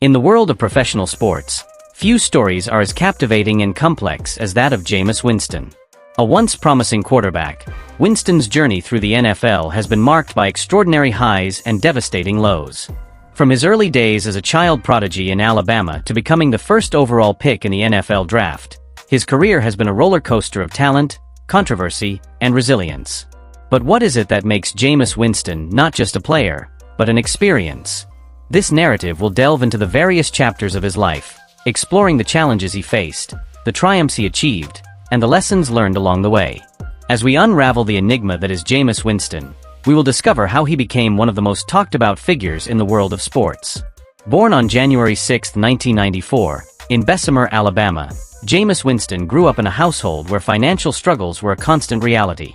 In the world of professional sports, few stories are as captivating and complex as that of Jameis Winston. A once promising quarterback, Winston's journey through the NFL has been marked by extraordinary highs and devastating lows. From his early days as a child prodigy in Alabama to becoming the first overall pick in the NFL draft, his career has been a roller coaster of talent, controversy, and resilience. But what is it that makes Jameis Winston not just a player, but an experience? This narrative will delve into the various chapters of his life, exploring the challenges he faced, the triumphs he achieved, and the lessons learned along the way. As we unravel the enigma that is Jameis Winston, we will discover how he became one of the most talked-about figures in the world of sports. Born on January 6, 1994, in Bessemer, Alabama, Jameis Winston grew up in a household where financial struggles were a constant reality.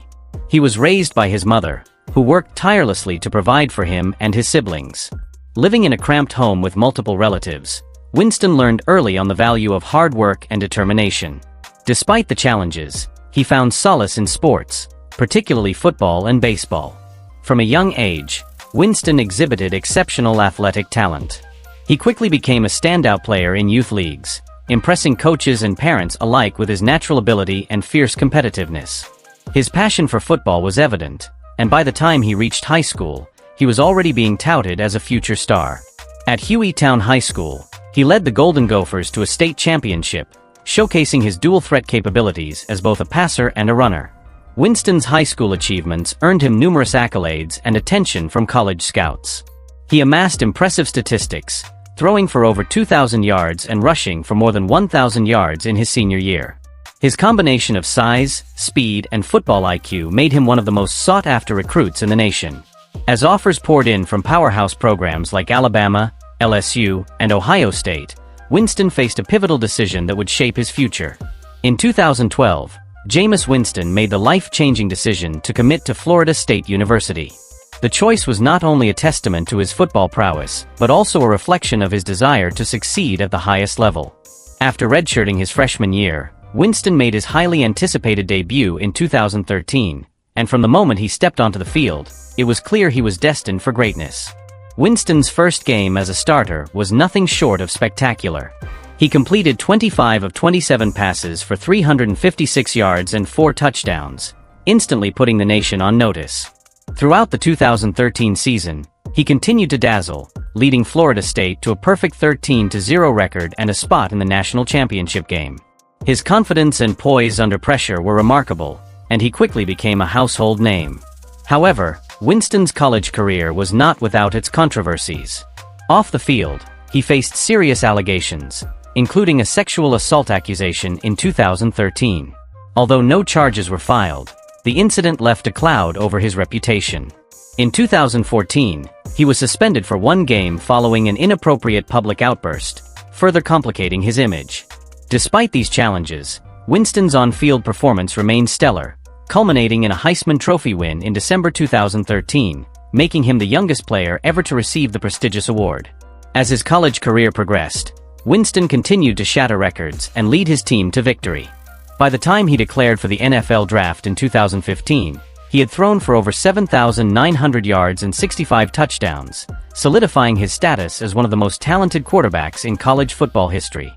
He was raised by his mother, who worked tirelessly to provide for him and his siblings. Living in a cramped home with multiple relatives, Winston learned early on the value of hard work and determination. Despite the challenges, he found solace in sports, particularly football and baseball. From a young age, Winston exhibited exceptional athletic talent. He quickly became a standout player in youth leagues, impressing coaches and parents alike with his natural ability and fierce competitiveness. His passion for football was evident, and by the time he reached high school, he was already being touted as a future star. At Hueytown High School, he led the Golden Gophers to a state championship, showcasing his dual-threat capabilities as both a passer and a runner. Winston's high school achievements earned him numerous accolades and attention from college scouts. He amassed impressive statistics, throwing for over 2,000 yards and rushing for more than 1,000 yards in his senior year. His combination of size, speed, and football IQ made him one of the most sought-after recruits in the nation. As offers poured in from powerhouse programs like Alabama, LSU, and Ohio State, Winston faced a pivotal decision that would shape his future. In 2012, Jameis Winston made the life-changing decision to commit to Florida State University. The choice was not only a testament to his football prowess, but also a reflection of his desire to succeed at the highest level. After redshirting his freshman year, Winston made his highly anticipated debut in 2013, and from the moment he stepped onto the field, it was clear he was destined for greatness. Winston's first game as a starter was nothing short of spectacular. He completed 25 of 27 passes for 356 yards and 4 touchdowns, instantly putting the nation on notice. Throughout the 2013 season, he continued to dazzle, leading Florida State to a perfect 13-0 record and a spot in the national championship game. His confidence and poise under pressure were remarkable, and he quickly became a household name. However, Winston's college career was not without its controversies. Off the field, he faced serious allegations, including a sexual assault accusation in 2013. Although no charges were filed, the incident left a cloud over his reputation. In 2014, he was suspended for 1 game following an inappropriate public outburst, further complicating his image. Despite these challenges, Winston's on-field performance remained stellar, culminating in a Heisman Trophy win in December 2013, making him the youngest player ever to receive the prestigious award. As his college career progressed, Winston continued to shatter records and lead his team to victory. By the time he declared for the NFL draft in 2015, he had thrown for over 7,900 yards and 65 touchdowns, solidifying his status as one of the most talented quarterbacks in college football history.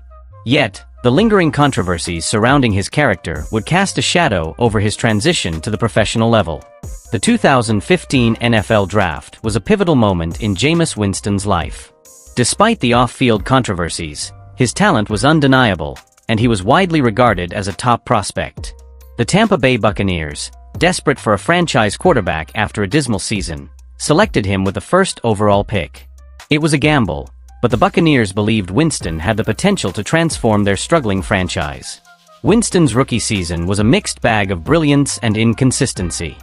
Yet, the lingering controversies surrounding his character would cast a shadow over his transition to the professional level. The 2015 NFL Draft was a pivotal moment in Jameis Winston's life. Despite the off-field controversies, his talent was undeniable, and he was widely regarded as a top prospect. The Tampa Bay Buccaneers, desperate for a franchise quarterback after a dismal season, selected him with the first overall pick. It was a gamble, but the Buccaneers believed Winston had the potential to transform their struggling franchise. Winston's rookie season was a mixed bag of brilliance and inconsistency.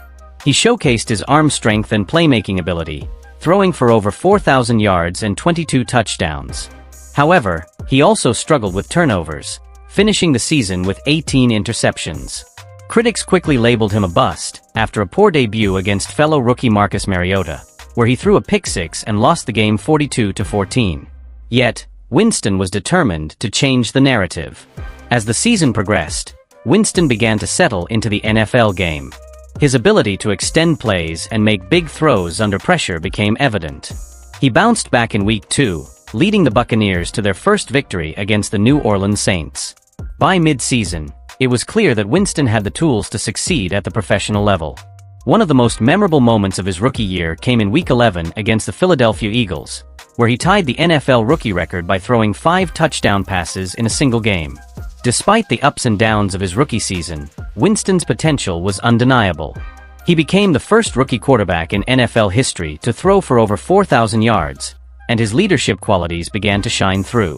He showcased his arm strength and playmaking ability, throwing for over 4,000 yards and 22 touchdowns. However, he also struggled with turnovers, finishing the season with 18 interceptions. Critics quickly labeled him a bust after a poor debut against fellow rookie Marcus Mariota, where he threw a pick-six and lost the game 42-14. Yet, Winston was determined to change the narrative. As the season progressed, Winston began to settle into the NFL game. His ability to extend plays and make big throws under pressure became evident. He bounced back in Week 2, leading the Buccaneers to their first victory against the New Orleans Saints. By mid-season, it was clear that Winston had the tools to succeed at the professional level. One of the most memorable moments of his rookie year came in Week 11 against the Philadelphia Eagles, where he tied the NFL rookie record by throwing 5 touchdown passes in a single game. Despite the ups and downs of his rookie season, Winston's potential was undeniable. He became the first rookie quarterback in NFL history to throw for over 4,000 yards, and his leadership qualities began to shine through.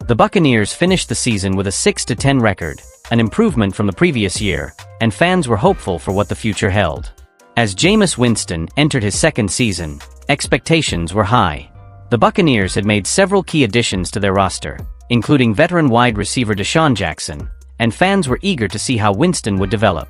The Buccaneers finished the season with a 6-10 record, an improvement from the previous year, and fans were hopeful for what the future held. As Jameis Winston entered his second season, expectations were high. The Buccaneers had made several key additions to their roster, including veteran wide receiver Deshaun Jackson, and fans were eager to see how Winston would develop.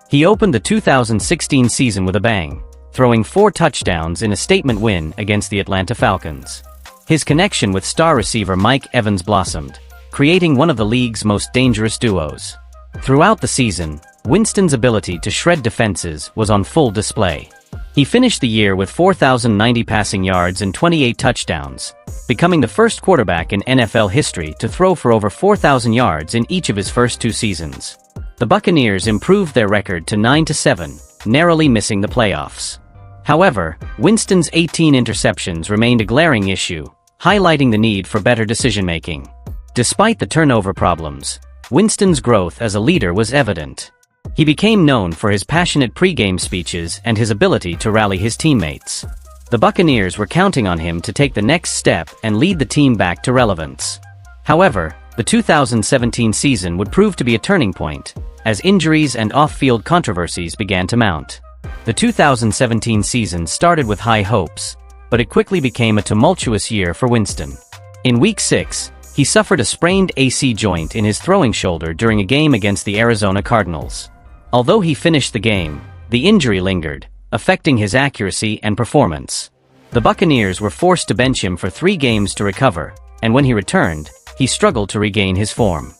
He opened the 2016 season with a bang, throwing 4 touchdowns in a statement win against the Atlanta Falcons. His connection with star receiver Mike Evans blossomed, creating one of the league's most dangerous duos. Throughout the season, Winston's ability to shred defenses was on full display. He finished the year with 4,090 passing yards and 28 touchdowns, becoming the first quarterback in NFL history to throw for over 4,000 yards in each of his first 2 seasons. The Buccaneers improved their record to 9-7, narrowly missing the playoffs. However, Winston's 18 interceptions remained a glaring issue, highlighting the need for better decision-making. Despite the turnover problems, Winston's growth as a leader was evident. He became known for his passionate pre-game speeches and his ability to rally his teammates. The Buccaneers were counting on him to take the next step and lead the team back to relevance. However, the 2017 season would prove to be a turning point, as injuries and off-field controversies began to mount. The 2017 season started with high hopes, but it quickly became a tumultuous year for Winston. In Week 6, he suffered a sprained AC joint in his throwing shoulder during a game against the Arizona Cardinals. Although he finished the game, the injury lingered, affecting his accuracy and performance. The Buccaneers were forced to bench him for 3 games to recover, and when he returned, he struggled to regain his form.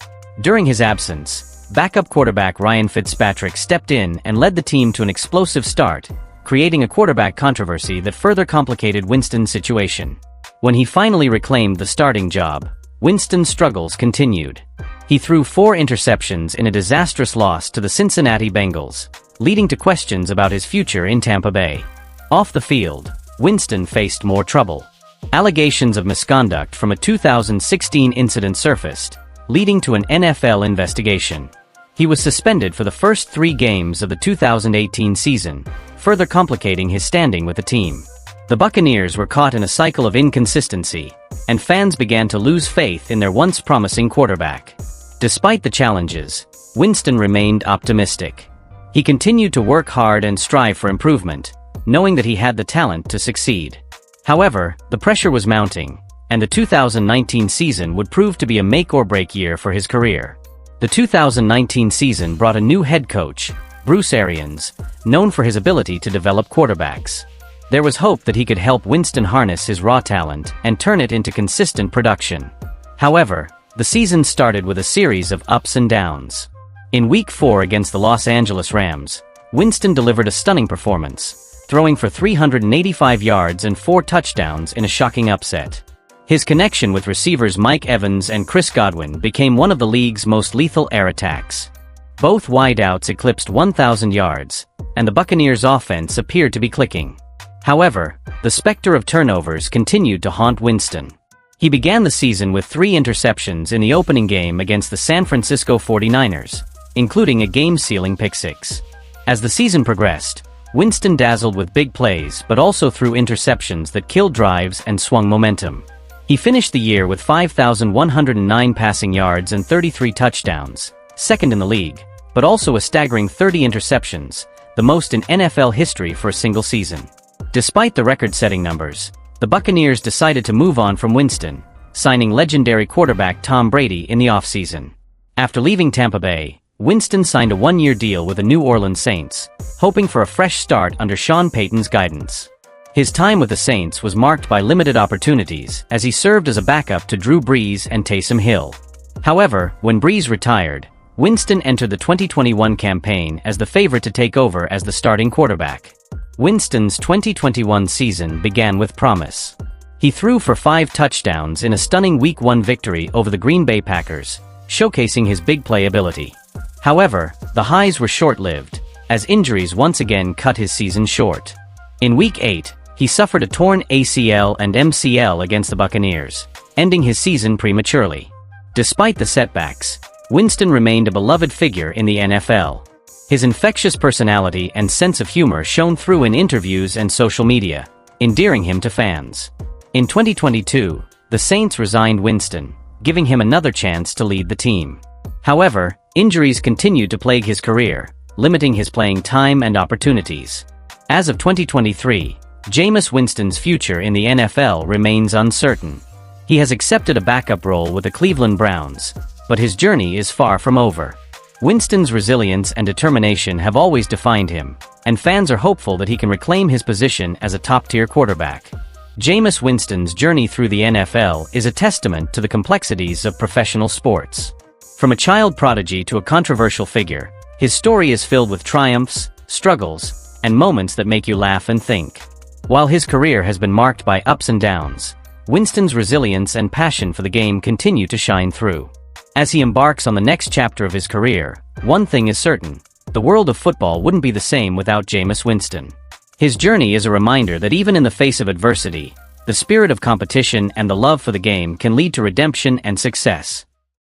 During his absence, backup quarterback Ryan Fitzpatrick stepped in and led the team to an explosive start, creating a quarterback controversy that further complicated Winston's situation. When he finally reclaimed the starting job, Winston's struggles continued. He threw 4 interceptions in a disastrous loss to the Cincinnati Bengals, leading to questions about his future in Tampa Bay. Off the field, Winston faced more trouble. Allegations of misconduct from a 2016 incident surfaced, leading to an NFL investigation. He was suspended for the first 3 games of the 2018 season, further complicating his standing with the team. The Buccaneers were caught in a cycle of inconsistency, and fans began to lose faith in their once promising quarterback. Despite the challenges, Winston remained optimistic. He continued to work hard and strive for improvement, knowing that he had the talent to succeed. However, the pressure was mounting, and the 2019 season would prove to be a make-or-break year for his career. The 2019 season brought a new head coach, Bruce Arians, known for his ability to develop quarterbacks. There was hope that he could help Winston harness his raw talent and turn it into consistent production. However, the season started with a series of ups and downs. In Week 4 against the Los Angeles Rams, Winston delivered a stunning performance, throwing for 385 yards and 4 touchdowns in a shocking upset. His connection with receivers Mike Evans and Chris Godwin became one of the league's most lethal air attacks. Both wideouts eclipsed 1,000 yards, and the Buccaneers' offense appeared to be clicking. However, the specter of turnovers continued to haunt Winston. He began the season with 3 interceptions in the opening game against the San Francisco 49ers, including a game-sealing pick-6. As the season progressed, Winston dazzled with big plays but also threw interceptions that killed drives and swung momentum. He finished the year with 5,109 passing yards and 33 touchdowns, second in the league, but also a staggering 30 interceptions, the most in NFL history for a single season. Despite the record-setting numbers, the Buccaneers decided to move on from Winston, signing legendary quarterback Tom Brady in the offseason. After leaving Tampa Bay, Winston signed a 1-year deal with the New Orleans Saints, hoping for a fresh start under Sean Payton's guidance. His time with the Saints was marked by limited opportunities as he served as a backup to Drew Brees and Taysom Hill. However, when Brees retired, Winston entered the 2021 campaign as the favorite to take over as the starting quarterback. Winston's 2021 season began with promise. He threw for 5 touchdowns in a stunning Week 1 victory over the Green Bay Packers, showcasing his big play ability. However, the highs were short-lived, as injuries once again cut his season short. In Week 8, he suffered a torn ACL and MCL against the Buccaneers, ending his season prematurely. Despite the setbacks, Winston remained a beloved figure in the NFL. His infectious personality and sense of humor shone through in interviews and social media, endearing him to fans. In 2022, the Saints resigned Winston, giving him another chance to lead the team. However, injuries continued to plague his career, limiting his playing time and opportunities. As of 2023, Jameis Winston's future in the NFL remains uncertain. He has accepted a backup role with the Cleveland Browns, but his journey is far from over. Winston's resilience and determination have always defined him, and fans are hopeful that he can reclaim his position as a top-tier quarterback. Jameis Winston's journey through the NFL is a testament to the complexities of professional sports. From a child prodigy to a controversial figure, his story is filled with triumphs, struggles, and moments that make you laugh and think. While his career has been marked by ups and downs, Winston's resilience and passion for the game continue to shine through. As he embarks on the next chapter of his career, one thing is certain: the world of football wouldn't be the same without Jameis Winston. His journey is a reminder that even in the face of adversity, the spirit of competition and the love for the game can lead to redemption and success.